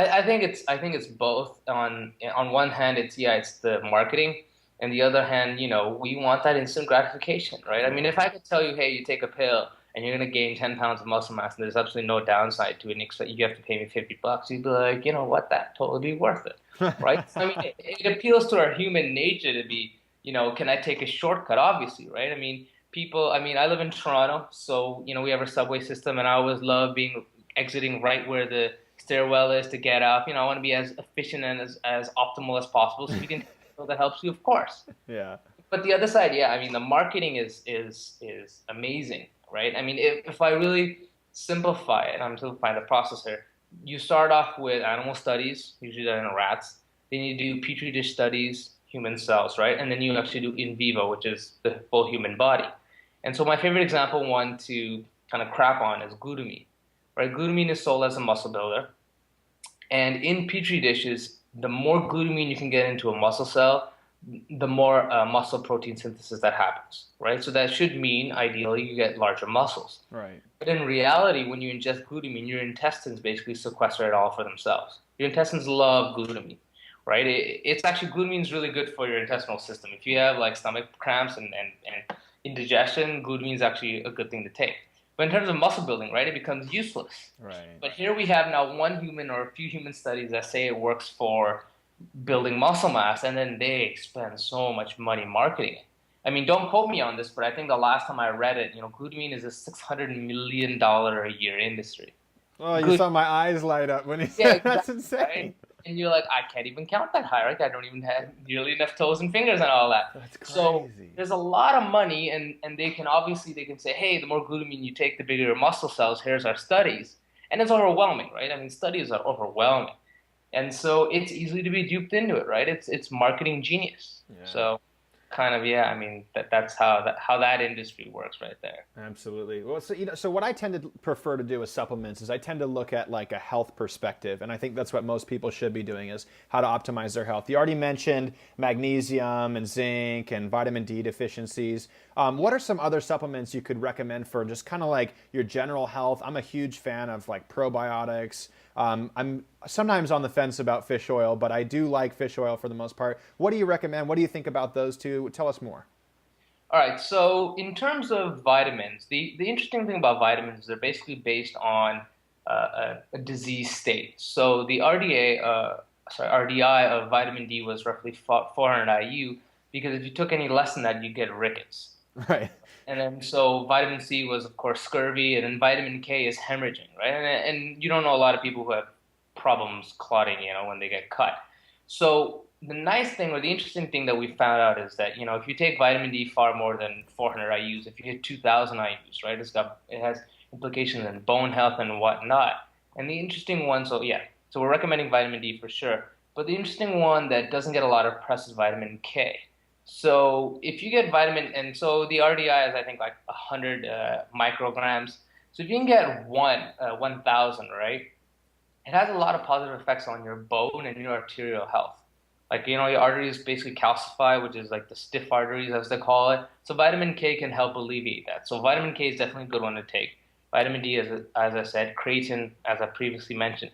I think it's both. On one hand, it's the marketing, and the other hand, we want that instant gratification, right? I mean, Yeah. if I could tell you, hey, you take a pill and you're gonna gain 10 pounds of muscle mass, and there's absolutely no downside to it, and expect you have to pay me $50, you'd be like, you know what, that totally be worth it, right? So, I mean, it appeals to our human nature to be, can I take a shortcut? Obviously, right? I mean, people. I mean, I live in Toronto, so we have a subway system, and I always love being exiting right where the stairwell is to get up. I want to be as efficient and as optimal as possible. So if you can, that helps you, of course. Yeah. But the other side, yeah, I mean, the marketing is amazing, right? I mean, if I really simplify it, I'm simplifying the process here. You start off with animal studies, usually done in rats. Then you do petri dish studies, human cells, right? And then you actually do in vivo, which is the full human body. And so my favorite example one to kind of crap on is glutamine, right? Glutamine is sold as a muscle builder. And in petri dishes, the more glutamine you can get into a muscle cell, the more muscle protein synthesis that happens, right? So that should mean ideally you get larger muscles. Right. But in reality, when you ingest glutamine, your intestines basically sequester it all for themselves. Your intestines love glutamine, right? It's actually glutamine is really good for your intestinal system. If you have like stomach cramps and indigestion, glutamine is actually a good thing to take. But in terms of muscle building, right, it becomes useless. Right. But here we have now one human or a few human studies that say it works for building muscle mass, and then they spend so much money marketing it. I mean, don't quote me on this, but I think the last time I read it, glutamine is a $600 million a year industry. Oh, you Good. saw my eyes light up when he Yeah, said that's exactly, right? insane. And you're like, I can't even count that high, right? I don't even have nearly enough toes and fingers and all that. That's So crazy. there's a lot of money, and they can say, hey, the more glutamine you take, the bigger your muscle cells. Here's our studies, and it's overwhelming, right? I mean, studies are overwhelming, and so it's easy to be duped into it, right? It's marketing genius. Yeah. So kind of, yeah. I mean, that's how that industry works right there. Absolutely. Well, so so what I tend to prefer to do with supplements is I tend to look at like a health perspective, and I think that's what most people should be doing is how to optimize their health. You already mentioned magnesium and zinc and vitamin D deficiencies. What are some other supplements you could recommend for just kind of like your general health? I'm a huge fan of like probiotics. I'm sometimes on the fence about fish oil, but I do like fish oil for the most part. What do you recommend? What do you think about those two? Tell us more. All right, so in terms of vitamins, the interesting thing about vitamins is they're basically based on a disease state. So the RDI of vitamin D was roughly 400 IU because if you took any less than that, you get rickets. Right. And then so vitamin C was, of course, scurvy, and then vitamin K is hemorrhaging, right? And you don't know a lot of people who have problems clotting, when they get cut. So the nice thing or the interesting thing that we found out is that, if you take vitamin D far more than 400 IUs, if you hit 2,000 IUs, right, it has implications in bone health and whatnot. And the interesting one, so yeah, so we're recommending vitamin D for sure. But the interesting one that doesn't get a lot of press is vitamin K. So if you get vitamin, and so the RDI is I think like 100 micrograms. So if you can get 1,000, right, it has a lot of positive effects on your bone and your arterial health. Like, your arteries basically calcify, which is like the stiff arteries, as they call it. So vitamin K can help alleviate that. So vitamin K is definitely a good one to take. Vitamin D, as I said, creatine, as I previously mentioned.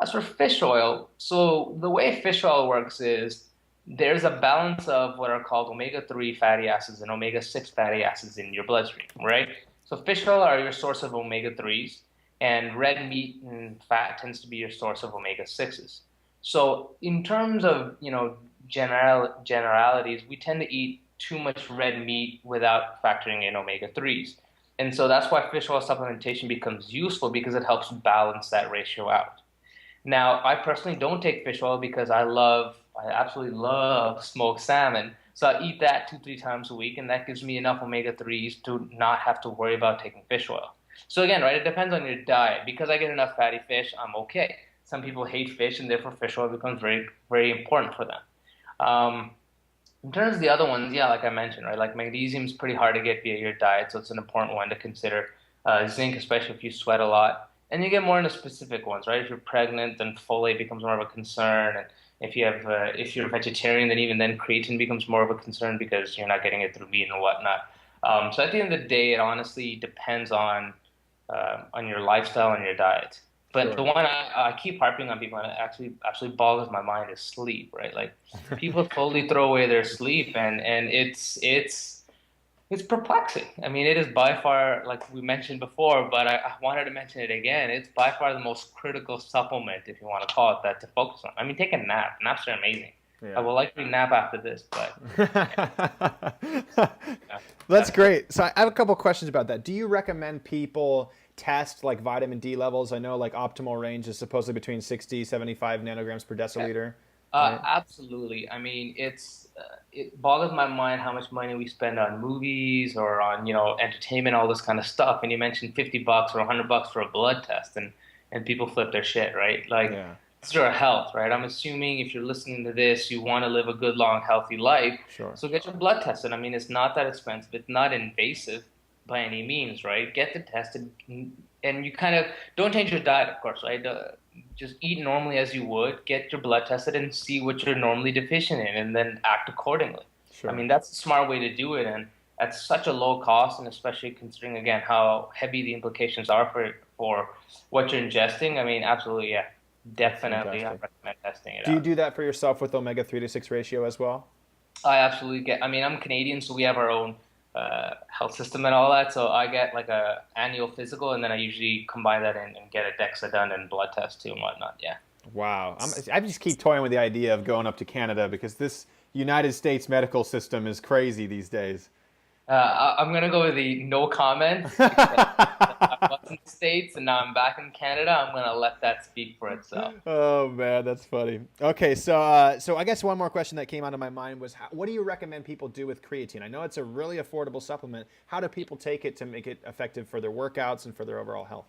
As for fish oil, so the way fish oil works is there's a balance of what are called omega-3 fatty acids and omega-6 fatty acids in your bloodstream, right? So fish oil are your source of omega-3s, and red meat and fat tends to be your source of omega-6s. So in terms of, generalities, we tend to eat too much red meat without factoring in omega-3s. And so that's why fish oil supplementation becomes useful because it helps balance that ratio out. Now, I personally don't take fish oil because I absolutely love smoked salmon. So I eat that 2, 3 times a week, and that gives me enough omega-3s to not have to worry about taking fish oil. So again, right, it depends on your diet. Because I get enough fatty fish, I'm okay. Some people hate fish, and therefore fish oil becomes very, very important for them. Um, in terms of the other ones, yeah, like I mentioned, right, like magnesium is pretty hard to get via your diet, so it's an important one to consider. Zinc, especially if you sweat a lot. And you get more into specific ones, right? If you're pregnant, then folate becomes more of a concern. And if you're a vegetarian, then even then creatine becomes more of a concern because you're not getting it through meat and whatnot. So at the end of the day, it honestly depends on your lifestyle and your diet. But the Sure. one I keep harping on people, and it actually boggles my mind, is sleep, right? Like people totally throw away their sleep, and it's perplexing. I mean, it is by far, like we mentioned before, but I wanted to mention it again. It's by far the most critical supplement, if you want to call it that, to focus on. I mean, take a nap. Naps are amazing. I Yeah. will likely nap after this, but yeah, That's definitely. great. So I have a couple questions about that. Do you recommend people test like vitamin D levels? I know like optimal range is supposedly between 60, 75 nanograms per deciliter, right? Absolutely. I mean, it boggles my mind how much money we spend on movies or on, entertainment, all this kind of stuff. And you mentioned $50 or $100 for a blood test, and people flip their shit, right? Like, Yeah, it's your health, right? I'm assuming if you're listening to this, you want to live a good, long, healthy life. sure. So get your blood tested. I mean, it's not that expensive. It's not invasive by any means, right? Get the tested, and you kind of don't change your diet, of course, right? Just eat normally as you would, get your blood tested and see what you're normally deficient in, and then act accordingly. I Sure. mean, that's a smart way to do it, and at such a low cost, and especially considering again how heavy the implications are for what you're ingesting. I mean, absolutely, yeah, That's definitely, I fantastic. recommend testing it Do you out. do that for yourself with omega 3 to 6 ratio as well? I absolutely get. I mean, I'm Canadian, so we have our own health system and all that. So I get like a annual physical, and then I usually combine that in and get a DEXA done and blood test too and whatnot. Yeah. Wow. I just keep toying with the idea of going up to Canada because this United States medical system is crazy these days. I'm gonna go with the no comment because I was in the States and now I'm back in Canada. I'm gonna let that speak for itself. Oh man, that's funny. Okay, so I guess one more question that came out of my mind was, what do you recommend people do with creatine? I know it's a really affordable supplement. How do people take it to make it effective for their workouts and for their overall health?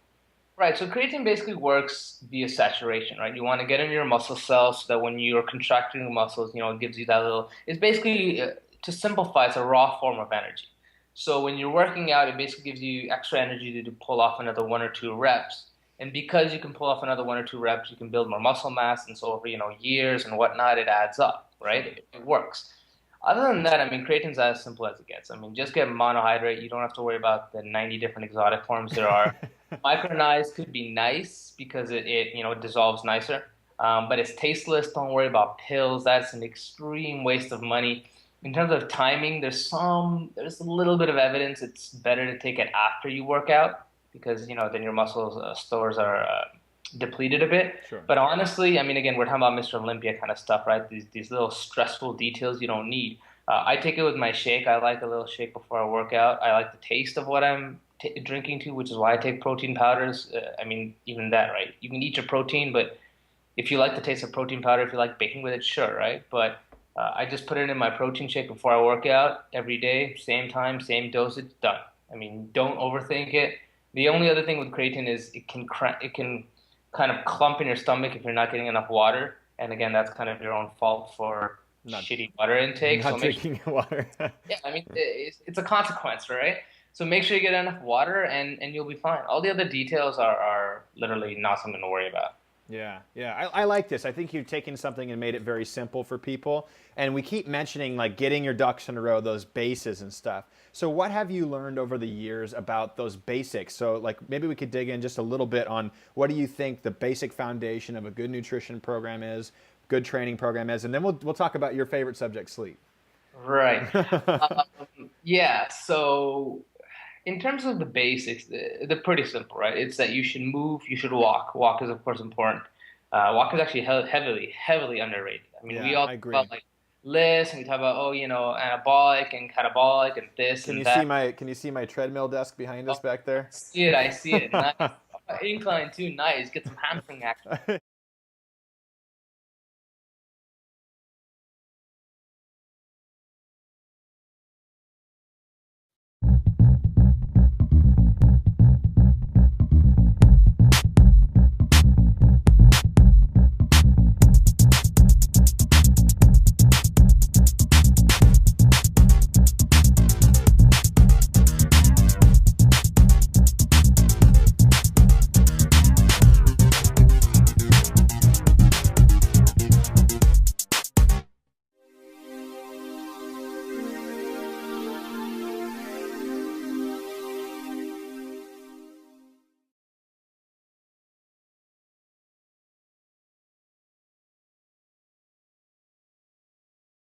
Right, so creatine basically works via saturation, right? You want to get in your muscle cells so that when you're contracting your muscles, it gives you that little. It's basically, to simplify, it's a raw form of energy. So when you're working out, it basically gives you extra energy to pull off another one or two reps. And because you can pull off another one or two reps, you can build more muscle mass, and so over, years and whatnot, it adds up, right? Sure. It works. Other than that, I mean, creatine's as simple as it gets. I mean, just get monohydrate. You don't have to worry about the 90 different exotic forms there are. Micronized could be nice because it dissolves nicer, but it's tasteless. Don't worry about pills. That's an extreme waste of money. In terms of timing, there's a little bit of evidence it's better to take it after you work out because then your muscle stores are depleted a bit. Sure. But honestly, I mean, again, we're talking about Mr. Olympia kind of stuff, right? These little stressful details you don't need. I take it with my shake. I like a little shake before I work out. I like the taste of what I'm drinking to, which is why I take protein powders. I mean, even that, right? You can eat your protein, but if you like the taste of protein powder, if you like baking with it, sure, right? But I just put it in my protein shake before I work out every day, same time, same dosage, done. I mean, don't overthink it. The only other thing with creatine is it can kind of clump in your stomach if you're not getting enough water. And again, that's kind of your own fault for Not shitty water intake. not So make sure, drinking water. yeah, I mean, it's a consequence, right? So make sure you get enough water and you'll be fine. All the other details are literally not something to worry about. Yeah, yeah. I like this. I think you've taken something and made it very simple for people. And we keep mentioning like getting your ducks in a row, those bases and stuff. So what have you learned over the years about those basics? So like maybe we could dig in just a little bit on what do you think the basic foundation of a good nutrition program is, good training program is, and then we'll talk about your favorite subject, sleep. Right. Yeah. So in terms of the basics, they're pretty simple, right? It's that you should move, you should walk. Walk is, of course, important. Walk is actually heavily underrated. I mean, we Yeah, all I talk agree. about like lists and we talk about, oh, anabolic and catabolic and this Can you and see that. my treadmill desk behind Oh, us back there? I see it. Nice. Incline too, nice. Get some hamstring action.